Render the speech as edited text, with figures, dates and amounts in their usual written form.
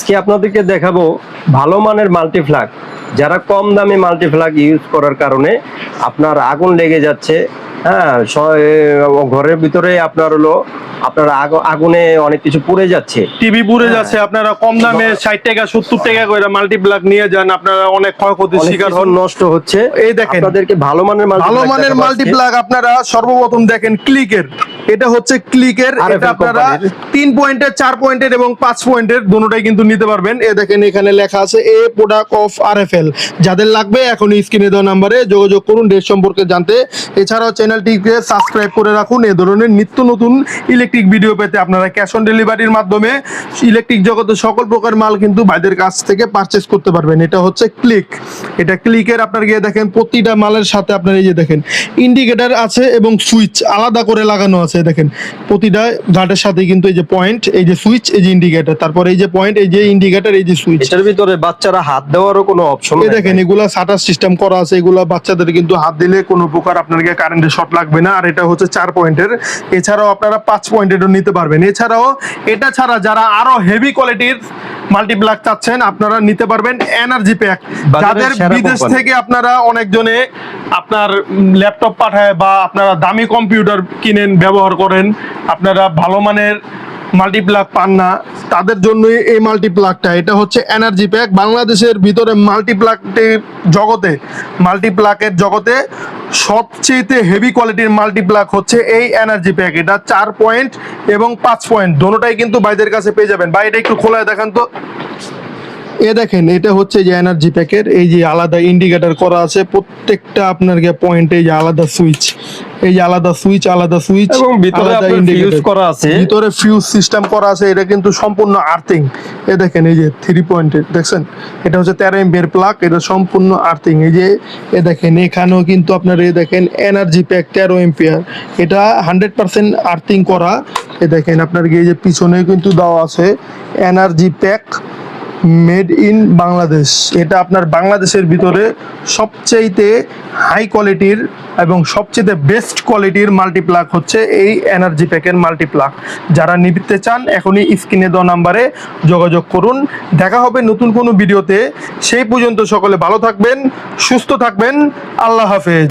আজকে আপনাদেরকে দেখাবো ভালো মানের মাল্টিপ্লাগ। যারা কম দামে মাল্টিপ্লাগ ইউজ করার কারণে আপনার আগুন লেগে যাচ্ছে, হ্যাঁ, ঘরের ভিতরে আপনার আগুনে অনেক কিছু পুড়ে যাচ্ছে, টিভি পুড়ে যাচ্ছে। আপনারা কম দামে 60 টাকা 70 টাকা করে মাল্টিপ্লাগ নিয়ে যান, আপনারা অনেক ক্ষয়ক্ষতির শিকার হন, নষ্ট হচ্ছে। এই দেখেন আপনাদেরকে ভালো মানের মাল্টিপ্লাগ আপনারা সর্বপ্রথম দেখেন ক্লিকের। এটা হচ্ছে ক্লিকের, এটা আপনারা 3 পয়েন্টের 4 পয়েন্টের এবং 5 পয়েন্টের দুটোটাই কিন্তু নিতে পারবেন। এই দেখেন এখানে লেখা আছে এ প্রোডাক্ট অফ আরএফএল। যাদের লাগবে এখনই স্ক্রিনে দেওয়া নম্বরে যোগাযোগ করুন রেট সম্পর্কে জানতে। এছাড়াও চ্যানেলটিকে সাবস্ক্রাইব করে রাখুন এই ধরনের নিত্য নতুন ইলেকট্রিক ভিডিও পেতে। আপনারা ক্যাশ অন ডেলিভারির মাধ্যমে ইলেকট্রিক জগতের সকল প্রকার মাল কিন্তু ভাইদের কাছ থেকে পারচেস করতে পারবেন। এটা হচ্ছে ক্লিক, এটা ক্লিকের। আপনার গিয়ে দেখেন প্রতিটা মালের সাথে আপনার এই যে দেখেন ইন্ডিকেটর আছে এবং সুইচ আলাদা করে লাগানো আছে। দেখেন প্রতিটা গার্ডের সাথে কিন্তু এই যে পয়েন্ট, এই যে সুইচ, এই যে ইন্ডিকেটর, তারপর এই যে পয়েন্ট, এই যে ইন্ডিকেটর, এই যে সুইচ। এটার ভিতরে বাচ্চারা হাত দেওয়ারও কোনো অপশন নেই। দেখেন এগুলা শাটার সিস্টেম করা আছে, এগুলা বাচ্চাদের কিন্তু হাত দিলে কোনো প্রকার আপনাকে কারেন্টের শর্ট লাগবে না। আর এটা হচ্ছে 4 পয়েন্টের। এছাড়াও আপনারা 5 পয়েন্টেরও নিতে পারবেন। এছাড়াও এটা ছাড়া যারা আরো হেভি কোয়ালিটির মাল্টিপ্লাগ চাচ্ছেন আপনারা নিতে পারবেন এনার্জি প্যাক। যাদের বিদেশ থেকে আপনারা অনেকজনে আপনার ল্যাপটপ পাঠায় বা আপনারা দামি কম্পিউটার কিনেন ব্যবহার করেন, আপনারা ভালো মানের মাল্টিপ্লাগ পান না, তাদের জন্য এই মাল্টিপ্লাগটা। এটা হচ্ছে এনার্জি প্যাক। বাংলাদেশের ভিতরে মাল্টিপ্লাগের জগতে সবচেয়ে হেভি কোয়ালিটির মাল্টিপ্লাগ হচ্ছে এই এনার্জি প্যাক। এটা 4 পয়েন্ট এবং 5 পয়েন্ট দোনোটাই কিন্তু ভাইদের কাছে পেয়ে যাবেন। ভাই এটা একটু খোলায় দেখান তো। এ দেখেন এটা হচ্ছে যে এনার্জি প্যাকের, এই যে আলাদা ইন্ডিকেটর করা আছে প্রত্যেকটা আপনার পয়েন্টে, এই যে আলাদা সুইচ, এই যে আলাদা সুইচ এবং ভিতরে আপনার ফিউজ করা আছে, ভিতরে ফিউজ সিস্টেম করা আছে। এটা কিন্তু সম্পূর্ণ আর্থিং। এ দেখেন এই যে 3 পয়েন্টের দেখছেন, এটা হচ্ছে 13 এমপিয়ার প্লাগ, এটা সম্পূর্ণ আর্থিং। এই যে এ দেখেন এখানেও কিন্তু আপনার এই দেখেন এনার্জি প্যাক 13 এমপিয়ার, এটা 100% আর্থিং করা। এ দেখেন আপনার এই যে পিছনে কিন্তু দেওয়া আছে energy pack made in Bangladesh. এটা আপনার বাংলাদেশের ভিতরে সবচেয়ে হাই কোয়ালিটির এবং সবচেয়ে বেস্ট কোয়ালিটির মাল্টিপ্লাগ হচ্ছে এই এনার্জি প্যাকের মাল্টিপ্লাগ। যারা নিতে চান এখনই স্ক্রিনে দেওয়া নাম্বারে যোগাযোগ করুন। দেখা হবে নতুন কোনো ভিডিওতে। সেই পর্যন্ত সকলে ভালো থাকবেন, সুস্থ থাকবেন। আল্লাহ হাফেজ।